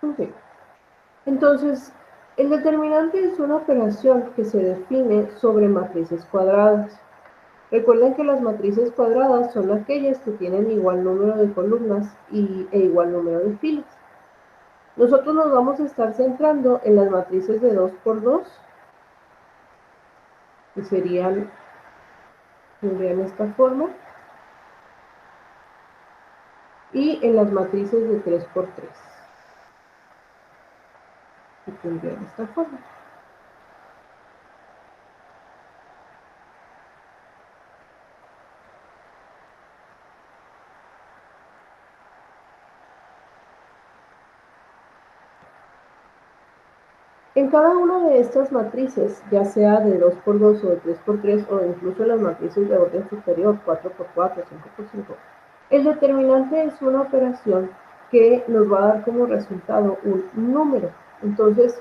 Ok. Entonces, el determinante es una operación que se define sobre matrices cuadradas. Recuerden que las matrices cuadradas son aquellas que tienen igual número de columnas e igual número de filas. Nosotros nos vamos a estar centrando en las matrices de 2 por 2, que tendrían esta forma, y en las matrices de 3 por 3, que tendrían esta forma. En cada una de estas matrices, ya sea de 2 por 2 o de 3 por 3 o incluso las matrices de orden superior, 4 por 4, 5 por 5, el determinante es una operación que nos va a dar como resultado un número. Entonces,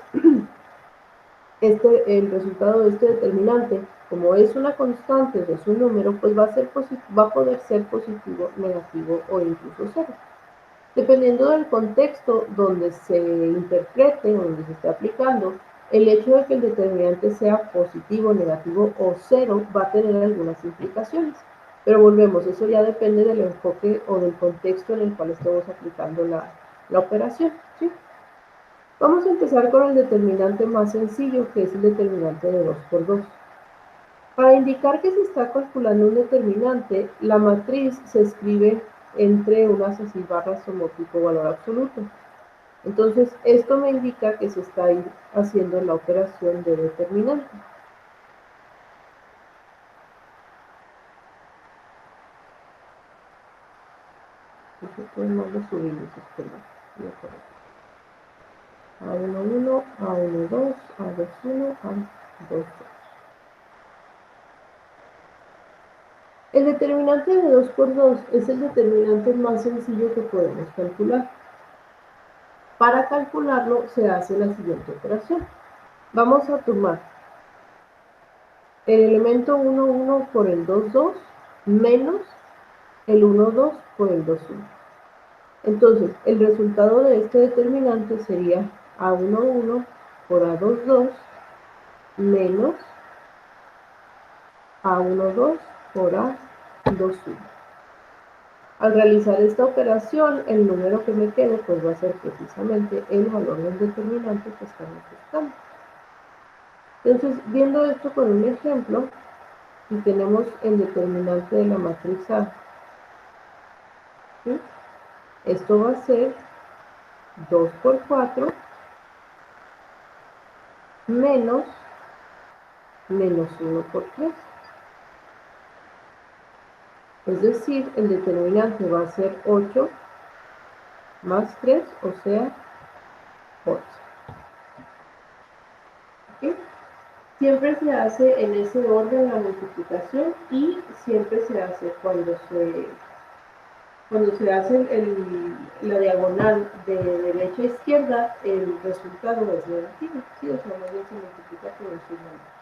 el resultado de este determinante, como es una constante, es un número, pues va a poder ser positivo, negativo o incluso cero. Dependiendo del contexto donde se interprete o donde se esté aplicando, el hecho de que el determinante sea positivo, negativo o cero va a tener algunas implicaciones. Pero volvemos, eso ya depende del enfoque o del contexto en el cual estemos aplicando la operación, ¿sí? Vamos a empezar con el determinante más sencillo, que es el determinante de 2 por 2. Para indicar que se está calculando un determinante, la matriz se escribe entre unas así barras como tipo valor absoluto. Entonces, esto me indica que se está haciendo la operación de determinante. Podemos subir esos temas. A11, A12, A21, A22. El determinante de 2 por 2 es el determinante más sencillo que podemos calcular. Para calcularlo se hace la siguiente operación. Vamos a tomar el elemento 1, 1 por el 2, 2 menos el 1, 2 por el 2, 1. Entonces, el resultado de este determinante sería A1, 1 por A2, 2 menos A1, 2 por A2, 1. Al realizar esta operación, el número que me quede pues va a ser precisamente el valor del determinante que estamos buscando. Entonces, viendo esto con un ejemplo, si tenemos el determinante de la matriz A, ¿sí? Esto va a ser 2 por 4 menos 1 por 3. Es decir, el determinante va a ser 8 más 3, o sea, 8. ¿Okay? Siempre se hace en ese orden la multiplicación y siempre se hace cuando se hace la diagonal de derecha a izquierda, el resultado es negativo. ¿Sí? O sea, más bien se multiplica por el número.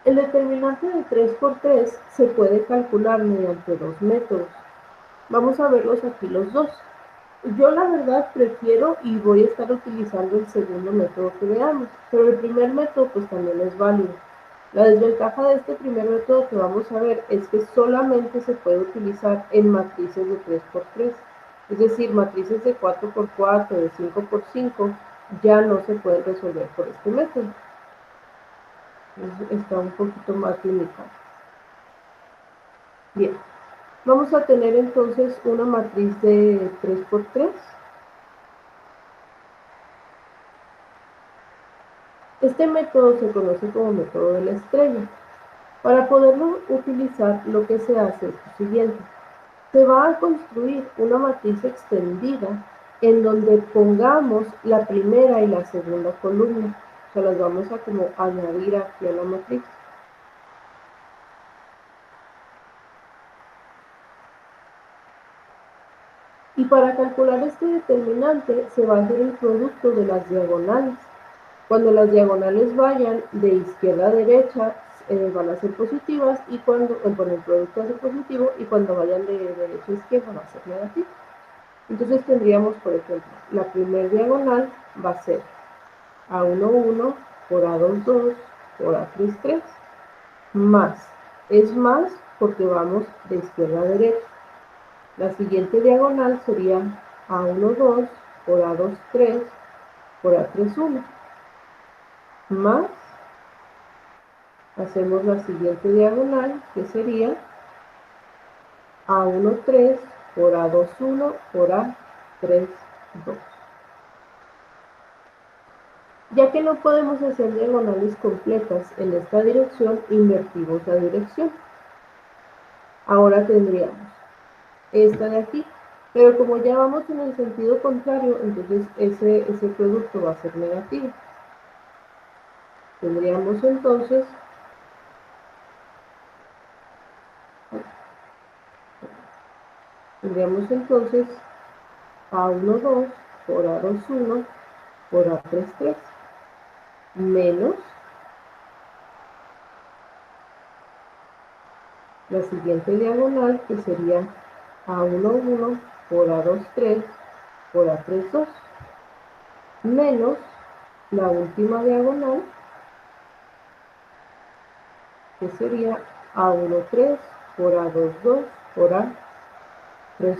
El determinante de 3 por 3 se puede calcular mediante dos métodos. Vamos a verlos aquí los dos. Yo la verdad prefiero y voy a estar utilizando el segundo método que veamos, pero el primer método pues también es válido. La desventaja de este primer método que vamos a ver es que solamente se puede utilizar en matrices de 3 por 3, es decir, matrices de 4 por 4, de 5 por 5, ya no se pueden resolver por este método. Entonces, está un poquito más limitado. Bien, vamos a tener entonces una matriz de 3 por 3. Este método se conoce como método de la estrella. Para poderlo utilizar, lo que se hace es lo siguiente. Se va a construir una matriz extendida en donde pongamos la primera y la segunda columna. O sea, las vamos a como añadir aquí a la matriz. Y para calcular este determinante se va a hacer el producto de las diagonales. Cuando las diagonales vayan de izquierda a derecha, van a ser positivas, y cuando el producto va a ser positivo, y cuando vayan de derecha a izquierda va a ser negativo. Entonces tendríamos, por ejemplo, la primera diagonal va a ser A1, 1 por A2, 2 por A3, 3 más. Es más porque vamos de izquierda a derecha. La siguiente diagonal sería A1, 2 por A2, 3 por A3, 1 más. Hacemos la siguiente diagonal que sería A1, 3 por A2, 1 por A3, 2. Ya que no podemos hacer diagonales completas en esta dirección, invertimos la dirección. Ahora tendríamos esta de aquí, pero como ya vamos en el sentido contrario, entonces ese producto va a ser negativo. Tendríamos entonces A1, 2 por A2, 1 por A3, 3 menos la siguiente diagonal que sería A1, 1 por A2, 3 por A3, 2 menos la última diagonal que sería A1, 3 por A2, 2 por A3, 1.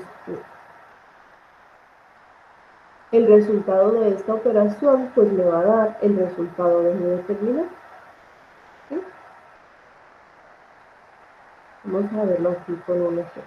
El resultado de esta operación pues me va a dar el resultado de mi determinante. ¿Sí? Vamos a verlo aquí con un ejemplo.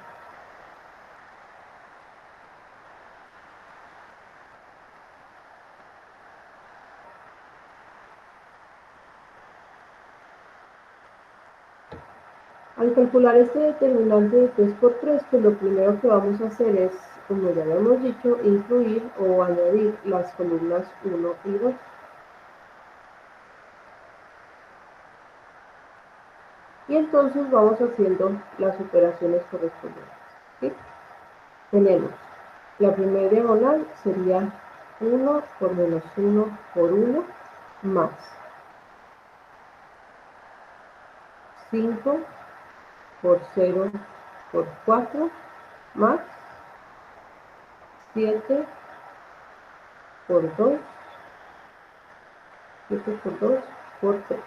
Al calcular este determinante de 3 por 3, pues lo primero que vamos a hacer es, como ya lo hemos dicho, incluir o añadir las columnas 1 y 2. Y entonces vamos haciendo las operaciones correspondientes. ¿Sí? Tenemos la primera diagonal sería 1 por menos 1 por 1 más 5 por 0 por 4 más 7 por 2, 7 por 2 por 3.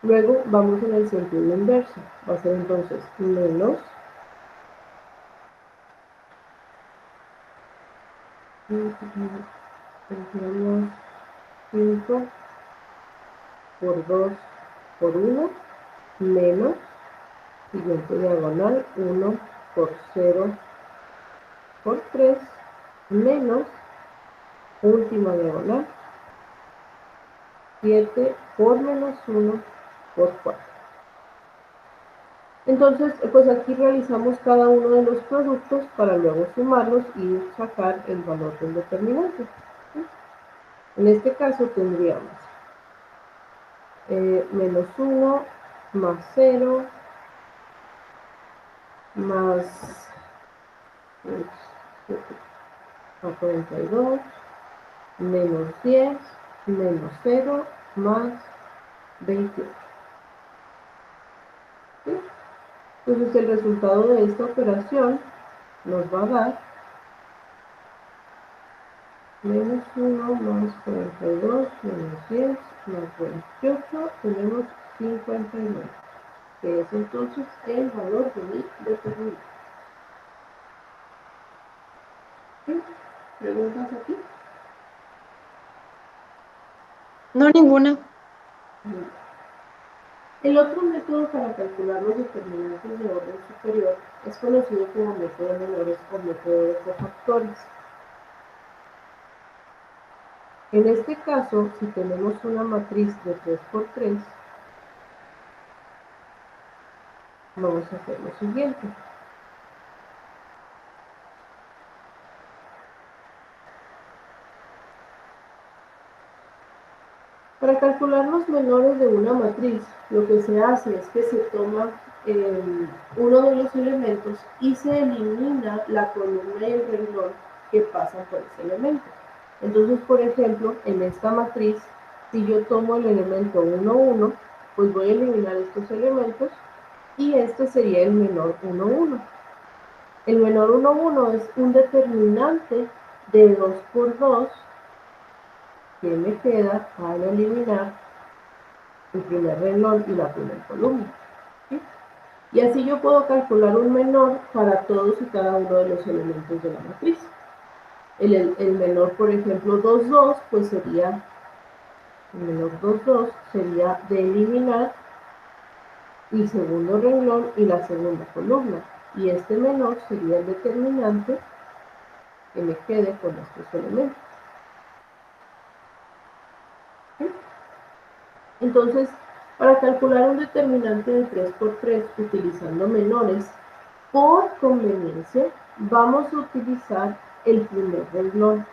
Luego vamos en el sentido inverso. Va a ser entonces menos 5 por 2 por 1 menos siguiente diagonal 1 por 0 por 3 menos última diagonal 7 por menos 1 por 4. Entonces, pues aquí realizamos cada uno de los productos para luego sumarlos y sacar el valor del determinante. ¿Sí? En este caso tendríamos menos 1 más 0 más 42 menos 10 menos 0 más 28. ¿Sí? Entonces el resultado de esta operación nos va a dar menos 1 más 42 menos 10 más 28, tenemos 59, que es entonces el valor de mi determinante. ¿Sí? ¿Preguntas aquí? No, ninguna. El otro método para calcular los determinantes de orden superior es conocido como método de menores o método de cofactores. En este caso, si tenemos una matriz de 3 por 3, vamos a hacer lo siguiente. Para calcular los menores de una matriz, lo que se hace es que se toma uno de los elementos y se elimina la columna y el renglón que pasan por ese elemento. Entonces, por ejemplo, en esta matriz, si yo tomo el elemento 1, 1, pues voy a eliminar estos elementos y este sería el menor 1, 1. El menor 1, 1 es un determinante de 2 por 2 que me queda al eliminar el primer renglón y la primera columna. ¿Sí? Y así yo puedo calcular un menor para todos y cada uno de los elementos de la matriz. El menor, por ejemplo, 2, 2, pues sería, el menor 2, 2 sería de eliminar el segundo renglón y la segunda columna. Y este menor sería el determinante que me quede con estos elementos. ¿Sí? Entonces, para calcular un determinante de 3 por 3 utilizando menores, por conveniencia, vamos a utilizar el primer renglón.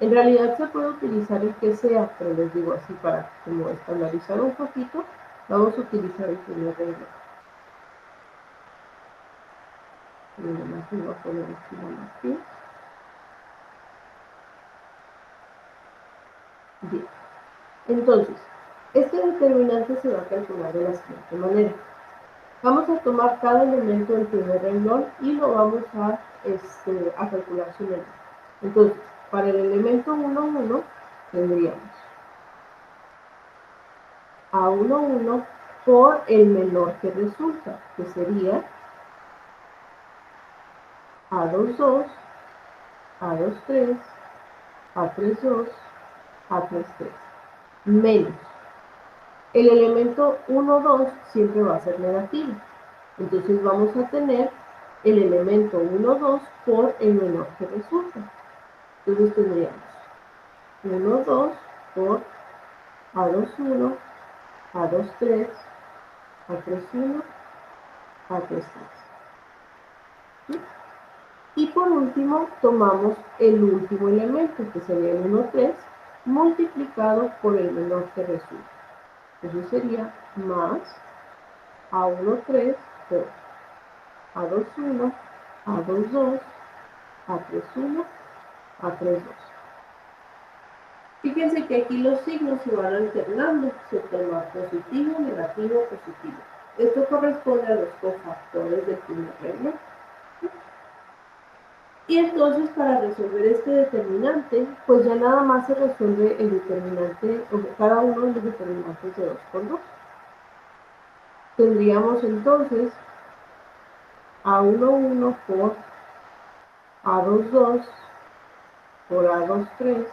En realidad se puede utilizar el que sea, pero les digo así para como estandarizar un poquito, vamos a utilizar el primer renglón. Y además voy a poner aquí la matriz. Bien. Entonces, este determinante se va a calcular de la siguiente manera. Vamos a tomar cada elemento del primer renglón y lo vamos a calcular su menor. Entonces, para el elemento 1, 1, tendríamos A1, 1 por el menor que resulta, que sería A2, 2, A2, 3, A3, 2, A3, 3, menos. El elemento 1, 2 siempre va a ser negativo. Entonces vamos a tener el elemento 1, 2 por el menor que resulta. Entonces tendríamos 1, 2 por A2, 1, A2, 3, A3, 1, A3, 3. ¿Sí? Y por último tomamos el último elemento, que sería el 1, 3, multiplicado por el menor que resulta. Eso sería más A1, 3 por A2, 1, A2, 2, A3, 1, A3, 2. Fíjense que aquí los signos se van alternando, se toma positivo, negativo, positivo. Esto corresponde a los cofactores del primer renglón. Y entonces para resolver este determinante, pues ya nada más se resuelve el determinante, cada uno de los determinantes de 2 por 2. Tendríamos entonces A1, 1 por A2, 2 por A2, 3,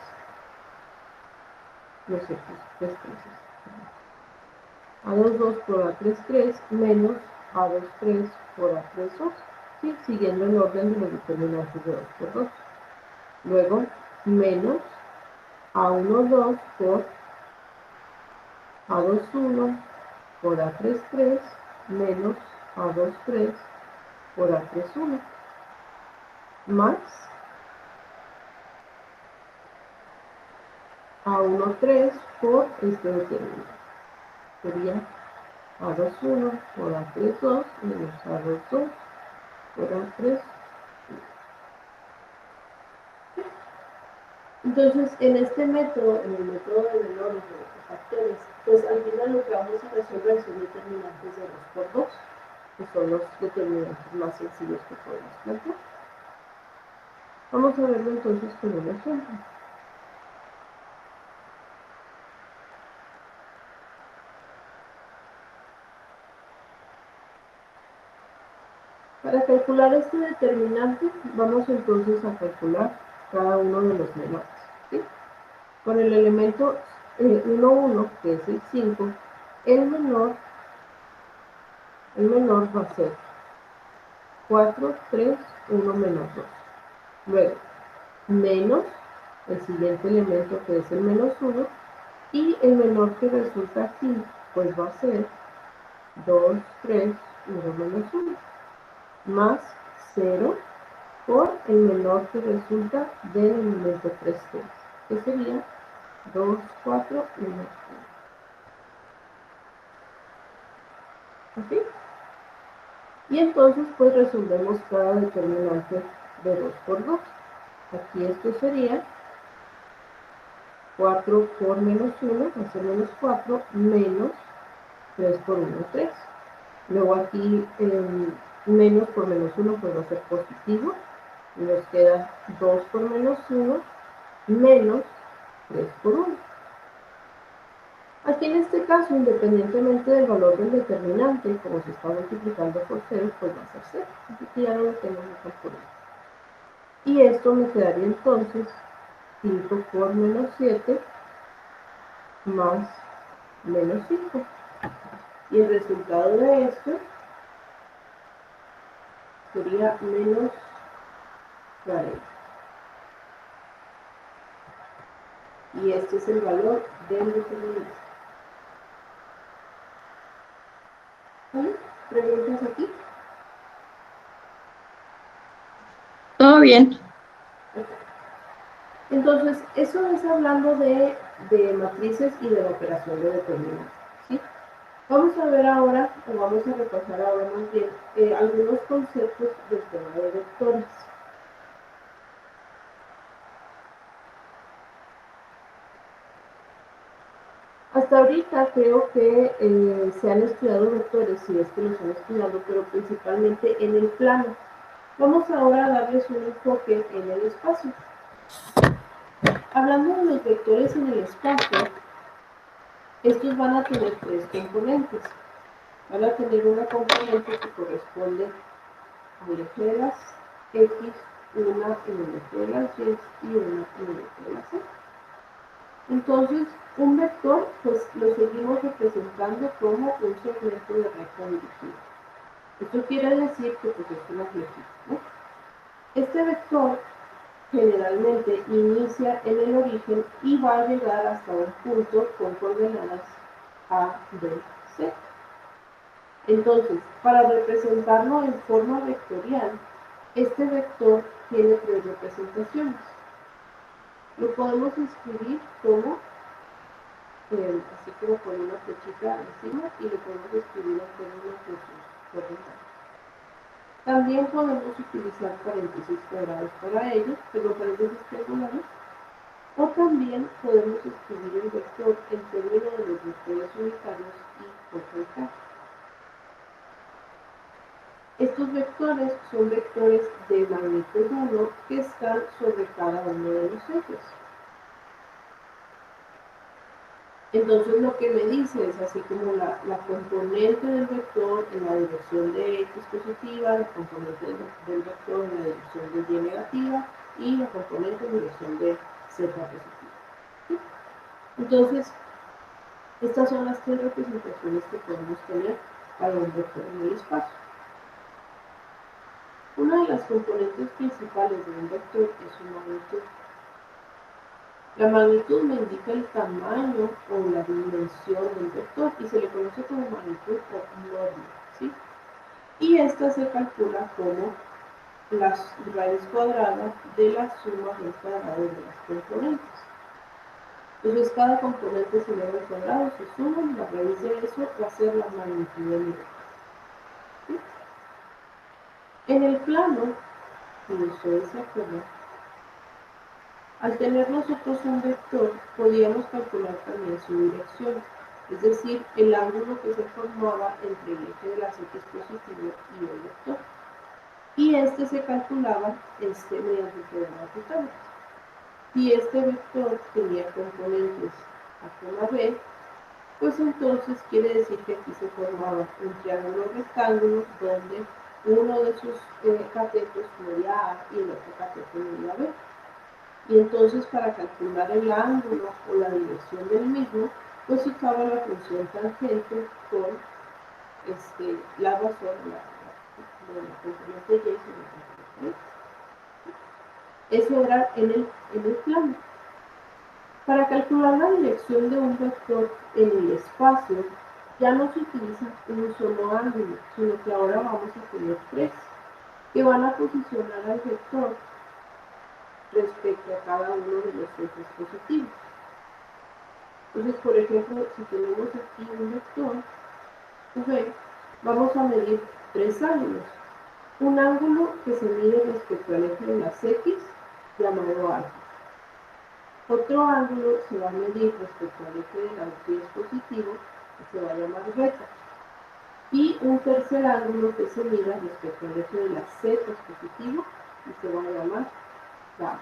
no sé, pues 3, 3. A2, 2 por A3, 3 menos A2, 3 por A3, 2. ¿Sí? Siguiendo el orden de los determinantes de 2 por 2. Luego, menos A1, 2 por A2, 1 por A3, 3 menos A2, 3 por A3, 1 más A1, 3 por este determinante. Sería A2, 1 por A3, 2 menos A2, 2 por A3. Entonces, en este método, en el método de menores de factores, pues al final lo que vamos a resolver son determinantes de 2 por 2, que son los determinantes más sencillos que podemos plantear. Vamos a verlo entonces con un ejemplo. Para calcular este determinante, vamos entonces a calcular cada uno de los menores. ¿Sí? Con el elemento 1, 1, que es el 5, el menor va a ser 4, 3, 1 menos 2. Luego, menos el siguiente elemento que es el menos 1, y el menor que resulta aquí, pues va a ser 2, 3, 1 menos 1, más 0 por el menor que resulta del elemento 3, 3, que sería 2, 4, 1, 1. ¿Ok? Y entonces pues resolvemos cada determinante de 2 por 2. Aquí esto sería 4 por menos 1, va a ser menos 4, menos 3 por 1, 3. Luego aquí menos por menos 1 pues va a ser positivo, y nos queda 2 por menos 1 menos 3 por 1. Aquí en este caso, independientemente del valor del determinante, como se está multiplicando por 0, pues va a ser 0. Así que ya no lo tengo que calcular. Y esto me quedaría entonces 5 por menos 7 más menos 5. Y el resultado de esto sería menos 40. Y este es el valor del determinante. ¿Vale? ¿Preguntas aquí? Todo bien. Entonces, eso es hablando de matrices y de la operación de determinante, ¿sí? Vamos a ver ahora, o vamos a repasar ahora más bien, algunos conceptos del tema de vectores. Hasta ahorita creo que se han estudiado vectores, si es que los han estudiado, pero principalmente en el plano. Vamos ahora a darles un enfoque en el espacio. Hablando de los vectores en el espacio, estos van a tener tres componentes. Van a tener una componente que corresponde al eje de las X, una en el eje de las Y y una en el eje de las Z. Entonces, un vector, pues lo seguimos representando como un segmento de recta dirigida. Esto quiere decir que pues, es una flecha, ¿no? Este vector generalmente inicia en el origen y va a llegar hasta un punto con coordenadas A, B, C. Entonces, para representarlo en forma vectorial, este vector tiene tres representaciones. Lo podemos escribir como, así como con una flechita encima, y lo podemos escribir en términos de sus coordenadas. También podemos utilizar paréntesis cuadrados para ello, pero paréntesis triangulares, o también podemos escribir el vector en términos de los vectores unitarios y complementarios. Estos vectores son vectores de magnitud 1 que están sobre cada uno de los ejes. Entonces lo que me dice es así como la componente del vector en la dirección de X positiva, la componente del vector en la dirección de Y negativa y la componente en dirección de Z positiva. ¿Sí? Entonces, estas son las tres representaciones que podemos tener para un vector en el espacio. Una de las componentes principales de un vector es su magnitud. La magnitud me indica el tamaño o la dimensión del vector y se le conoce como magnitud o norma, ¿sí? Y esta se calcula como la raíz cuadrada de la suma del cuadrado de las componentes. Entonces cada componente se eleva al cuadrado, se suma, y la raíz de eso va a ser la magnitud del vector. ¿Sí? En el plano, como ustedes se acuerdan, al tener nosotros un vector, podíamos calcular también su dirección, es decir, el ángulo que se formaba entre el eje de las X positivo y el vector. Y este se calculaba mediante el teorema de Pitágoras. Si este vector tenía componentes A, B, pues entonces quiere decir que aquí se formaba un triángulo rectángulo donde uno de sus catetos medía A y el otro cateto medía B. Y entonces para calcular el ángulo o la dirección del mismo, pues se usaba la función tangente con la razón de la componente Y sobre la componente X. Eso era en el plano. Para calcular la dirección de un vector en el espacio, ya no se utiliza un solo ángulo, sino que ahora vamos a tener tres, que van a posicionar al vector respecto a cada uno de los ejes positivos. Entonces, por ejemplo, si tenemos aquí un vector, V, vamos a medir tres ángulos. Un ángulo que se mide respecto al eje de las X, llamado alfa. Otro ángulo se va a medir respecto al eje de las Y positivo, que se va a llamar beta. y un tercer ángulo que se mida respecto al eje de la z es positivo y se va a llamar gamma.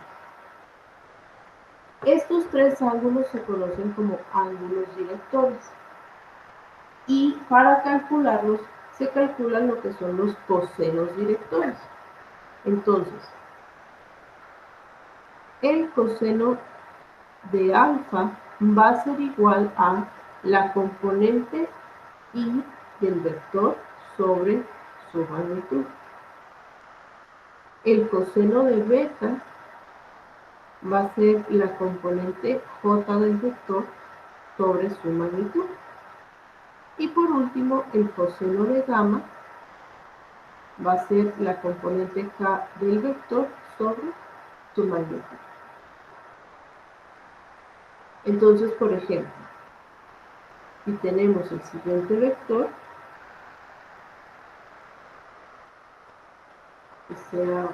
Estos tres ángulos se conocen como ángulos directores y para calcularlos se calculan lo que son los cosenos directores. Entonces, el coseno de alfa va a ser igual a la componente y del vector sobre su magnitud. El coseno de beta va a ser la componente j del vector sobre su magnitud. Y por último, el coseno de gamma va a ser la componente k del vector sobre su magnitud. Entonces, por ejemplo, si tenemos el siguiente vector, que sea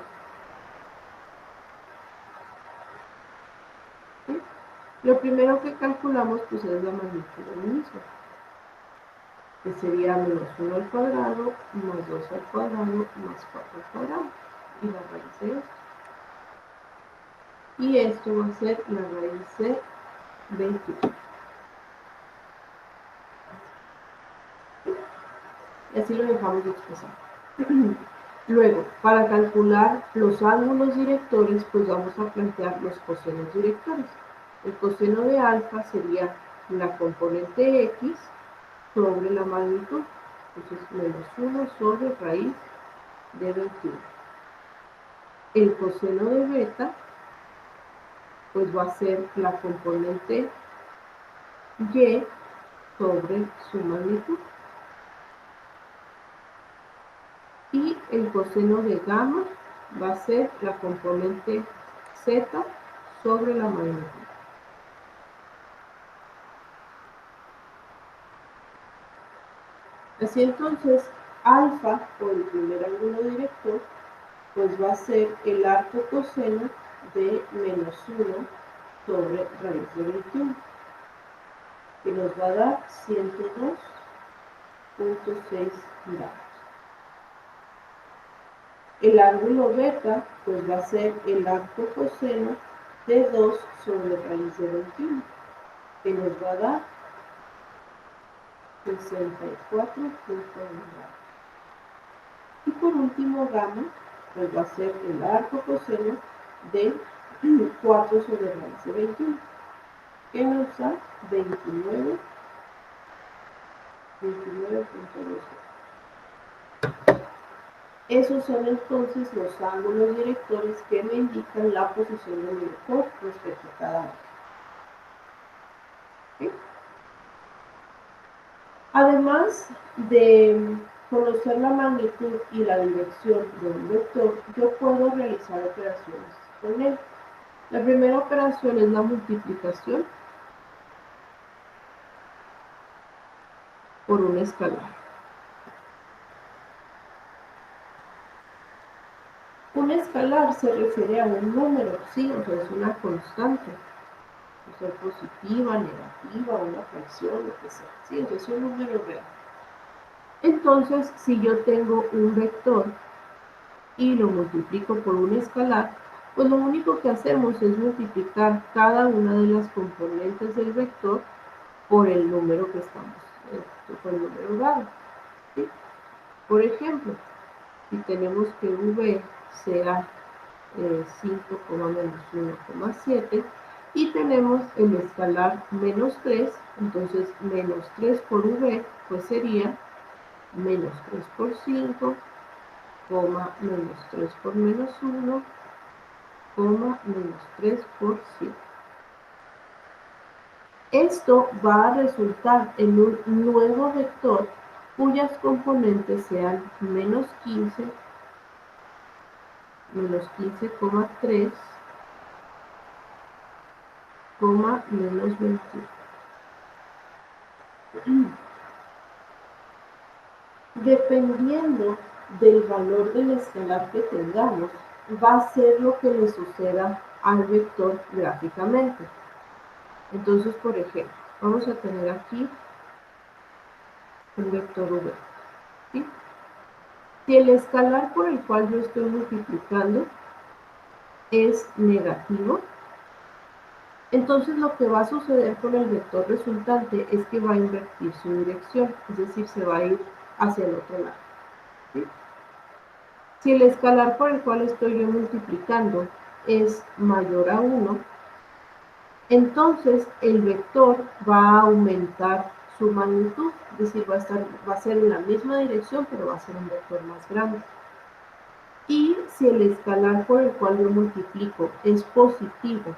¿sí? Lo primero que calculamos pues es la magnitud del mismo, que sería menos 1 al cuadrado, más 2 al cuadrado, más 4 al cuadrado, y la raíz de esto. Y esto va a ser la raíz de 21. Y así lo dejamos de expresar. Luego, para calcular los ángulos directores, pues vamos a plantear los cosenos directores. El coseno de alfa sería la componente x sobre la magnitud. Entonces, menos 1 sobre raíz de 21. El coseno de beta, pues va a ser la componente y sobre su magnitud. Y el coseno de gamma va a ser la componente z sobre la magnitud. Así entonces, alfa, por el primer ángulo director, pues va a ser el arco coseno de menos 1 sobre raíz de 21, que nos va a dar 102.6 grados. El ángulo beta, pues va a ser el arco coseno de 2 sobre raíz de 21, que nos va a dar 64.1 grados. Y por último, gamma, pues va a ser el arco coseno de 4 sobre raíz de 21, que nos da 29.2. Esos son entonces los ángulos directores que me indican la posición de mi vector respecto a cada uno. ¿Sí? Además de conocer la magnitud y la dirección de un vector, yo puedo realizar operaciones con él. La primera operación es la multiplicación por un escalar. Un escalar se refiere a un número, sí, o sea, es una constante. Puede ser positiva, negativa, una fracción, lo que sea. Sí, o sea, es un número real. Entonces, si yo tengo un vector y lo multiplico por un escalar, pues lo único que hacemos es multiplicar cada una de las componentes del vector por el número que estamos, por el número dado. ¿Sí? Por ejemplo, si tenemos que v sea 5,-1,7 y tenemos el escalar menos 3, entonces menos 3 por v pues sería menos 3 por 5, menos 3 por menos 1, menos 3 por 7. Esto va a resultar en un nuevo vector cuyas componentes sean menos 15, menos 15,3, menos 21. Dependiendo del valor del escalar que tengamos, va a ser lo que le suceda al vector gráficamente. Entonces, por ejemplo, vamos a tener aquí un vector v. ¿sí? Si el escalar por el cual yo estoy multiplicando es negativo, entonces lo que va a suceder con el vector resultante es que va a invertir su dirección, es decir, se va a ir hacia el otro lado, ¿sí? Si el escalar por el cual estoy yo multiplicando es mayor a 1, entonces el vector va a aumentar su magnitud, es decir, va a ser en la misma dirección, pero va a ser un vector más grande. Y si el escalar por el cual yo multiplico es positivo,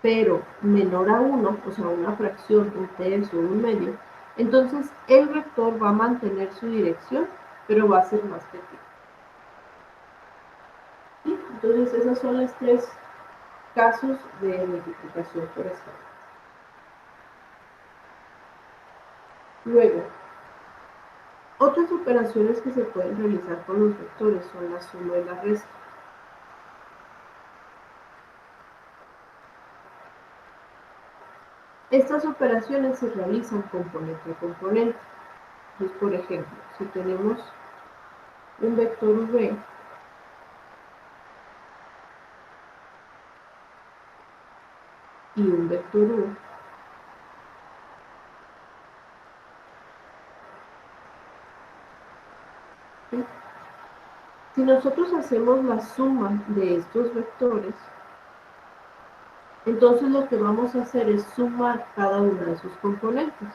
pero menor a 1, o sea, una fracción, un tercio, un medio, entonces el vector va a mantener su dirección, pero va a ser más pequeño. ¿Sí? Entonces esos son los tres casos de multiplicación por escalar. Luego, otras operaciones que se pueden realizar con los vectores son la suma y la resta. Estas operaciones se realizan componente a componente. Entonces, por ejemplo, si tenemos un vector v y un vector u, ¿sí? Si nosotros hacemos la suma de estos vectores, entonces lo que vamos a hacer es sumar cada una de sus componentes.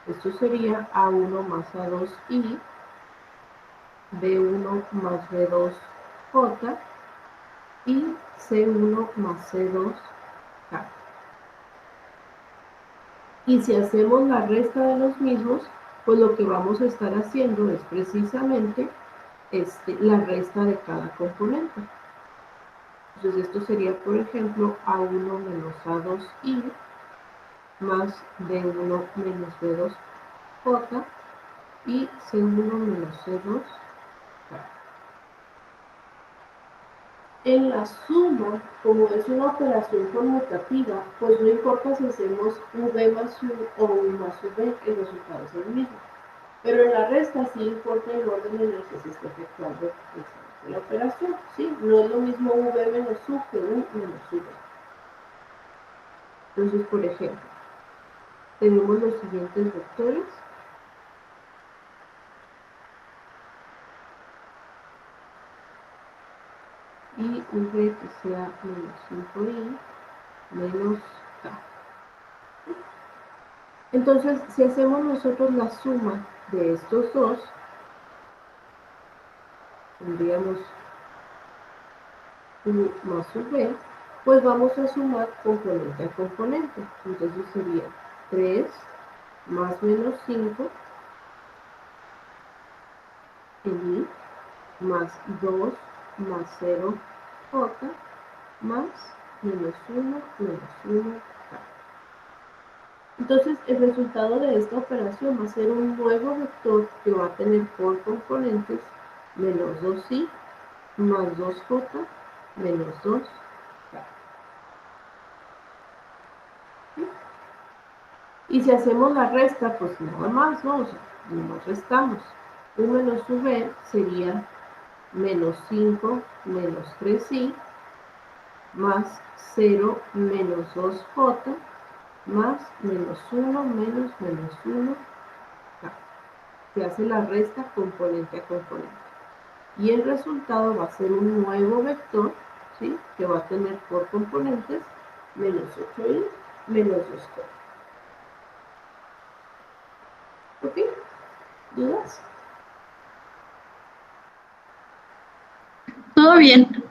Esto sería A1 más A2i, B1 más B2j y C1 más C2k. Y si hacemos la resta de los mismos, pues lo que vamos a estar haciendo es precisamente la resta de cada componente. Entonces esto sería, por ejemplo, A1 menos A2i más B1 menos B2j y C1 menos C2k. En la suma, como es una operación conmutativa, pues no importa si hacemos v más u o u más v, el resultado es el mismo. Pero en la resta sí importa el orden en el que se está efectuando la operación, ¿sí? No es lo mismo v menos u que u menos v. Entonces, por ejemplo, tenemos los siguientes vectores. Y v que sea menos 5i menos k. Entonces, si hacemos nosotros la suma de estos dos, tendríamos u más v, pues vamos a sumar componente a componente. Entonces sería 3 más menos 5 i más 2 más 0 j más menos 1 menos 1 k. Entonces el resultado de esta operación va a ser un nuevo vector que va a tener por componentes menos 2i más 2j menos 2k. Y si hacemos la resta, pues nada más, ¿no? O sea, nos restamos. U menos v sería menos 5 menos 3i más 0 menos 2j más menos 1 menos menos 1k. Se hace la resta componente a componente. Y el resultado va a ser un nuevo vector, ¿sí? Que va a tener por componentes menos 8i menos 2j. ¿Ok? ¿Dudas? Todo bien.